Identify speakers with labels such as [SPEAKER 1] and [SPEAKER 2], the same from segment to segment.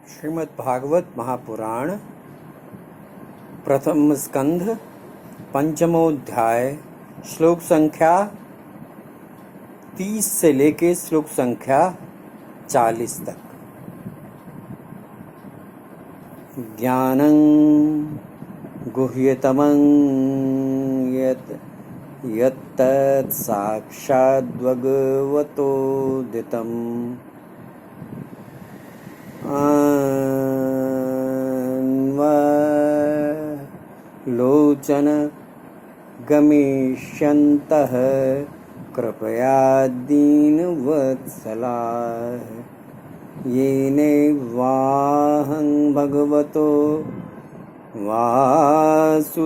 [SPEAKER 1] श्रीमद् भागवत महापुराण प्रथम स्कंध पंचमोध्याय श्लोक संख्या 30 से लेके श्लोक संख्या 40 तक। ज्ञानं गुह्यतमं यत्तत् साक्षाद्भगवतोदितम् लोचन गमिष्यन्तः कृपया दीनवत्सलाः येनैवाहं भगवतो वासुदेवस्य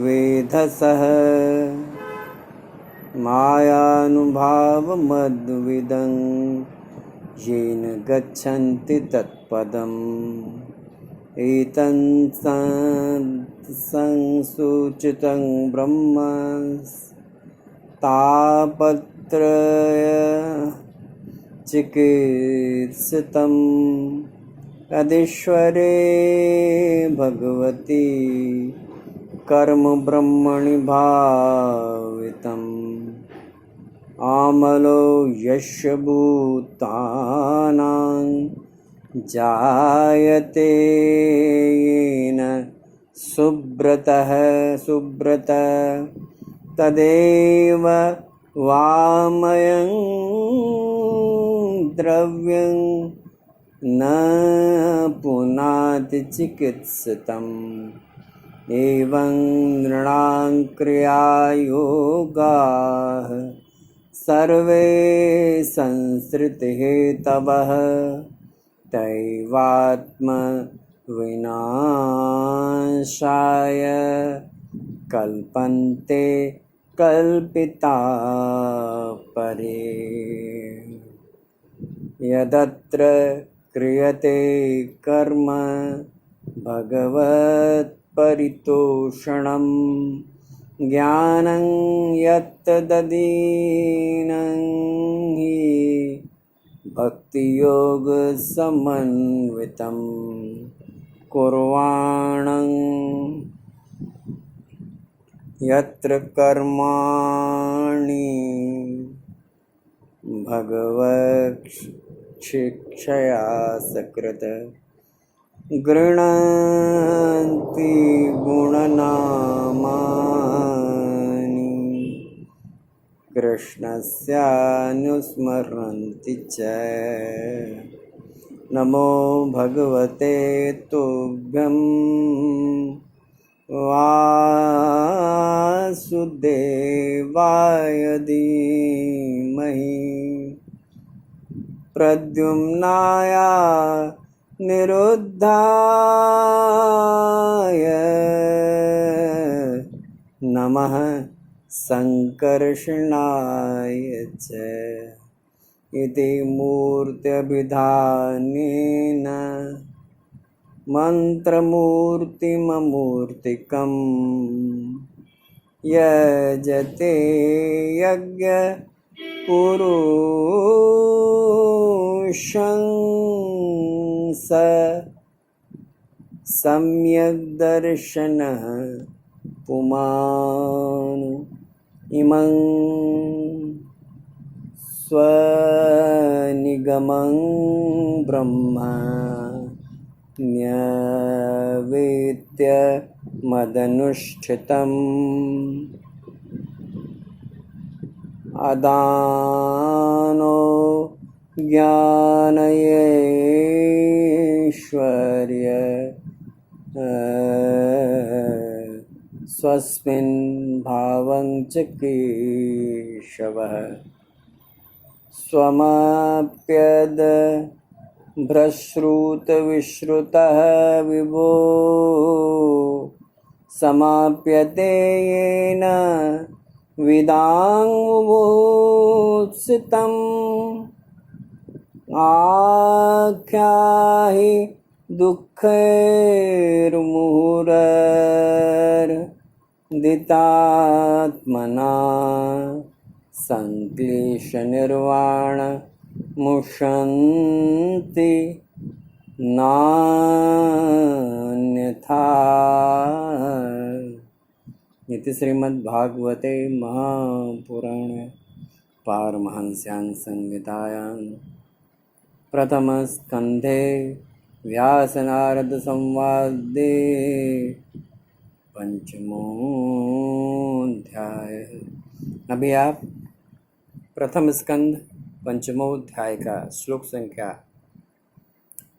[SPEAKER 1] वेधसः मायानुभावमद्विदं येन गच्छन्ति तत्पदम् एतत्संसूचितं ब्रह्म तापत्रय चिकित्सितं तदीश्वरे भगवती कर्म ब्रह्मणि भावितम् आमलो यस्य भूतानां जायते येन सुब्रतः तदेव वामयं द्रव्यं न पुनाति चिकित्सितम् एवं नृणां क्रियायोगाः सर्वे संसृतिहेतवः तैवात्मविनाशाय कल्पन्ते कल्पिता परे। यदत्र क्रियते कर्म भगवत्परितोषणं ज्ञानं यत्तदीनं हि भक्तियोगसमन्वितं कुर्वाणं यत्र कर्माणि भगवच्छिक्षया सकृत गृह्णन्ति गुणनामानि कृष्णस्यानुस्मरन्ति च। नमो भगवते तुभ्यं वासुदेवाय धीमहि प्रद्युम्नाय निरुद्धाय नमः संकर्षणाय च। इति मूर्त्यभिधानेन मन्त्रमूर्तिममूर्तिकं यजते यज्ञपुरुषं स सम्यक् दर्शनः पुमान् इमं स्वनिगमं ब्रह्म न्यवेत्य मदनुष्ठितम् अदानो ज्ञानयैश्वर्य स्वस्मिन् भावं च केशवः स्वमाप्यद भ्रश्रुतविश्रुतः विभो समाप्यते येन विदाङ्मुत्सितम् आख्याहि दुःखैर्मुहुरर्दितात्मना संक्लेशनिर्वाण मुषन्ति नान्यथा इति श्रीमद्भागवते महापुराणे पारमहंस्यां संहितायां प्रथमस्कन्धे व्यासनारदसंवादे पंचमोऽध्याय। अभी आप प्रथम स्कंध पंचमोऽध्याय का श्लोक संख्या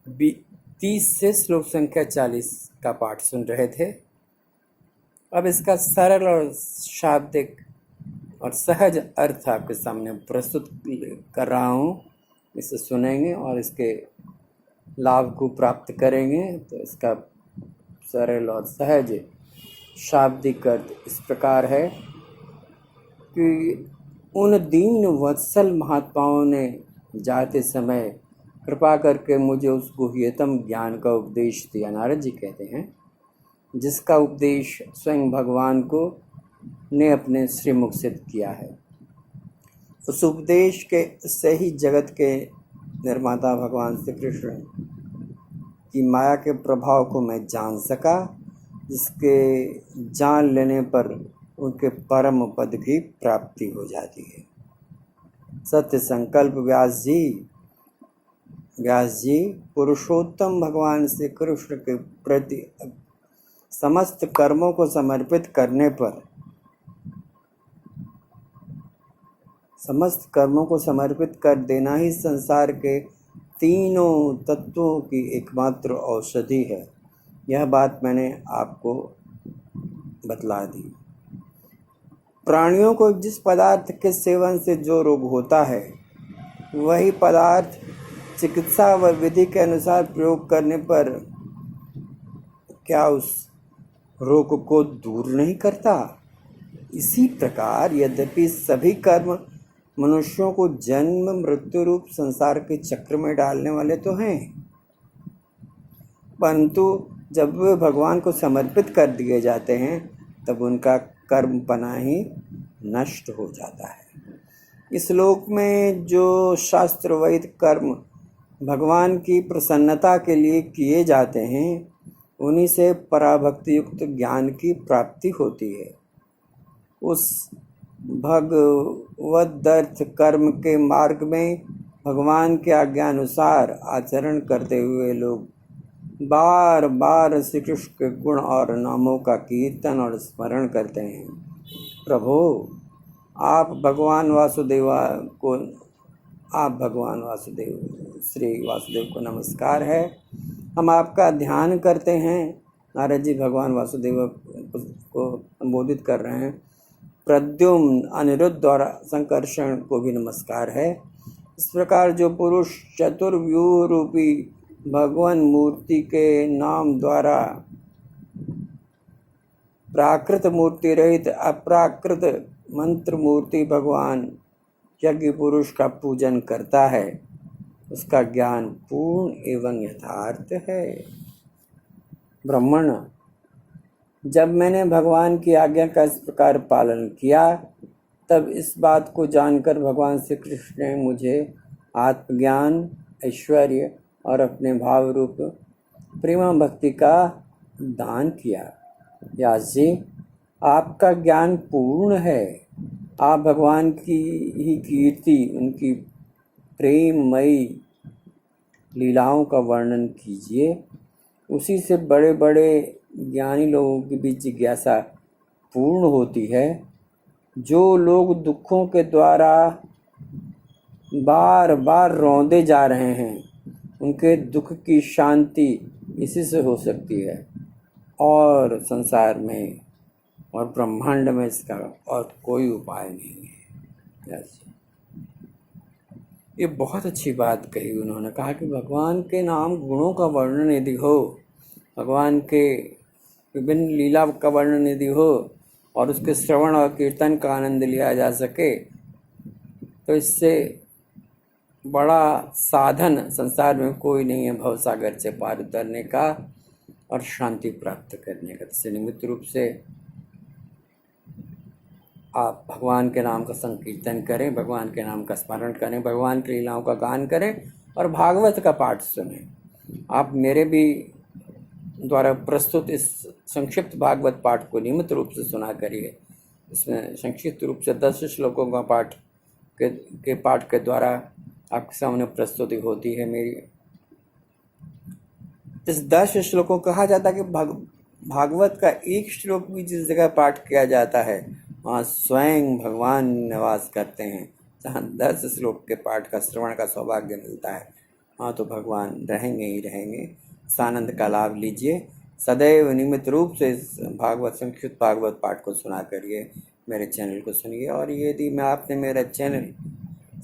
[SPEAKER 1] 30 से श्लोक संख्या 40 का पाठ सुन रहे थे। अब इसका सरल और शाब्दिक और सहज अर्थ आपके सामने प्रस्तुत कर रहा हूँ। इसे सुनेंगे और इसके लाभ को प्राप्त करेंगे। तो इसका सरल और सहज शाब्दिक अर्थ इस प्रकार है कि उन दीन वत्सल महात्माओं ने जाते समय कृपा करके मुझे उस गुह्यतम ज्ञान का उपदेश दिया। नारद जी कहते हैं जिसका उपदेश स्वयं भगवान को ने अपने श्रीमुख से किया है। उस उपदेश के से ही जगत के निर्माता भगवान श्री कृष्ण की माया के प्रभाव को मैं जान सका, जिसके जान लेने पर उनके परम पद की प्राप्ति हो जाती है। सत्य संकल्प व्यास जी पुरुषोत्तम भगवान श्री कृष्ण के प्रति समस्त कर्मों को समर्पित कर देना ही संसार के तीनों तत्वों की एकमात्र औषधि है। यह बात मैंने आपको बतला दी। प्राणियों को जिस पदार्थ के सेवन से जो रोग होता है, वही पदार्थ चिकित्सा व विधि के अनुसार प्रयोग करने पर क्या उस रोग को दूर नहीं करता? इसी प्रकार यद्यपि सभी कर्म मनुष्यों को जन्म मृत्यु रूप संसार के चक्र में डालने वाले तो हैं, परंतु जब वे भगवान को समर्पित कर दिए जाते हैं तब उनका कर्मपना ही नष्ट हो जाता है। इस लोक में जो शास्त्र वैद कर्म भगवान की प्रसन्नता के लिए किए जाते हैं, उन्हीं से पराभक्ति युक्त ज्ञान की प्राप्ति होती है। उस भगवदर्थ कर्म के मार्ग में भगवान के आज्ञानुसार आचरण करते हुए लोग बार बार श्री कृष्ण के गुण और नामों का कीर्तन और स्मरण करते हैं। प्रभु, आप भगवान वासुदेव श्री वासुदेव को नमस्कार है। हम आपका ध्यान करते हैं। नारद जी भगवान वासुदेव को संबोधित कर रहे हैं। प्रद्युम्न अनिरुद्ध और संकर्षण को भी नमस्कार है। इस प्रकार जो पुरुष चतुर्व्यूह रूपी भगवान मूर्ति के नाम द्वारा प्राकृत मूर्ति रहित अप्राकृत मंत्र मूर्ति भगवान यज्ञ पुरुष का पूजन करता है, उसका ज्ञान पूर्ण एवं यथार्थ है। ब्राह्मण, जब मैंने भगवान की आज्ञा का इस प्रकार पालन किया, तब इस बात को जानकर भगवान श्री कृष्ण ने मुझे आत्मज्ञान, ऐश्वर्य और अपने भाव रूप प्रेम भक्ति का दान किया। व्यास जी, आपका ज्ञान पूर्ण है। आप भगवान की ही कीर्ति, उनकी प्रेममयी लीलाओं का वर्णन कीजिए। उसी से बड़े बड़े ज्ञानी लोगों की भी जिज्ञासा पूर्ण होती है। जो लोग दुखों के द्वारा बार बार रौंदे जा रहे हैं, उनके दुख की शांति इसी से हो सकती है, और संसार में और ब्रह्मांड में इसका और कोई उपाय नहीं है। ये बहुत अच्छी बात कही उन्होंने। कहा कि भगवान के नाम गुणों का वर्णन यदि हो, भगवान के विभिन्न लीला का वर्णन यदि हो और उसके श्रवण और कीर्तन का आनंद लिया जा सके, तो इससे बड़ा साधन संसार में कोई नहीं है भवसागर से पार उतरने का और शांति प्राप्त करने का। इससे निमित्त रूप से आप भगवान के नाम का संकीर्तन करें, भगवान के नाम का स्मरण करें, भगवान की लीलाओं का गान करें और भागवत का पाठ सुनें। आप मेरे भी द्वारा प्रस्तुत इस संक्षिप्त भागवत पाठ को नियमित रूप से सुना करिए। इसमें संक्षिप्त रूप से 10 श्लोकों का पाठ के द्वारा आपके सामने प्रस्तुति होती है मेरी। इस 10 श्लोकों कहा जाता है कि भागवत का एक श्लोक भी जिस जगह पाठ किया जाता है वहाँ स्वयं भगवान निवास करते हैं। जहाँ 10 श्लोक के पाठ का श्रवण का सौभाग्य मिलता है वहाँ तो भगवान रहेंगे ही रहेंगे। इस आनंद का लाभ लीजिए। सदैव नियमित रूप से इस संक्षिप्त भागवत पाठ को सुना करिए, मेरे चैनल को सुनिए। और यदि मैं आपने मेरा चैनल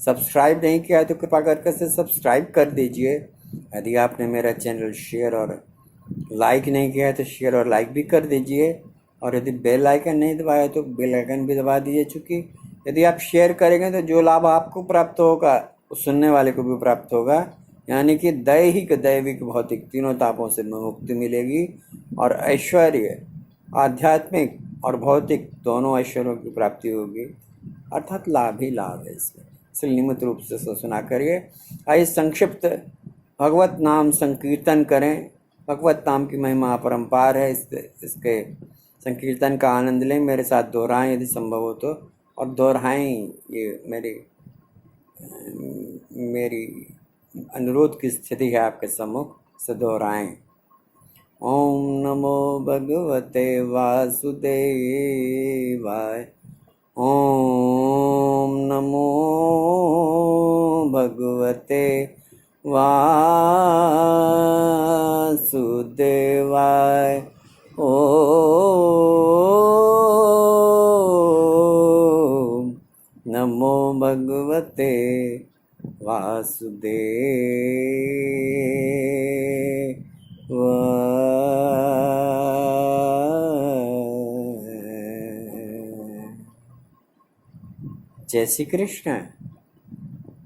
[SPEAKER 1] सब्सक्राइब नहीं किया है तो कृपा करके से सब्सक्राइब कर दीजिए। यदि आपने मेरा चैनल शेयर और लाइक नहीं किया है तो शेयर और लाइक भी कर दीजिए। और यदि बेल आइकन नहीं दबाया तो बेल आइकन भी दबा दीजिए, क्योंकि यदि आप शेयर करेंगे तो जो लाभ आपको प्राप्त होगा वो सुनने वाले को भी प्राप्त होगा। यानी कि दैहिक दैविक भौतिक तीनों तापों से मुक्ति मिलेगी और ऐश्वर्य आध्यात्मिक और भौतिक दोनों ऐश्वर्यों की प्राप्ति होगी, अर्थात लाभ ही लाभ है इसमें। इसलिए नियमित रूप से सुना करिए। आइए संक्षिप्त भगवत नाम संकीर्तन करें। भगवत नाम की महिमा अपरंपार है। इसके संकीर्तन का आनंद लें। मेरे साथ दोहराएं यदि संभव हो तो, और दोहराएं ये मेरी अनुरोध की स्थिति है आपके सम्मुख से दोहराएं। ओम नमो भगवते वासुदेवाय। ओम नमो भगवते वासुदेवाय। ओम नमो भगवते वासुदेवाय। जय श्री कृष्ण।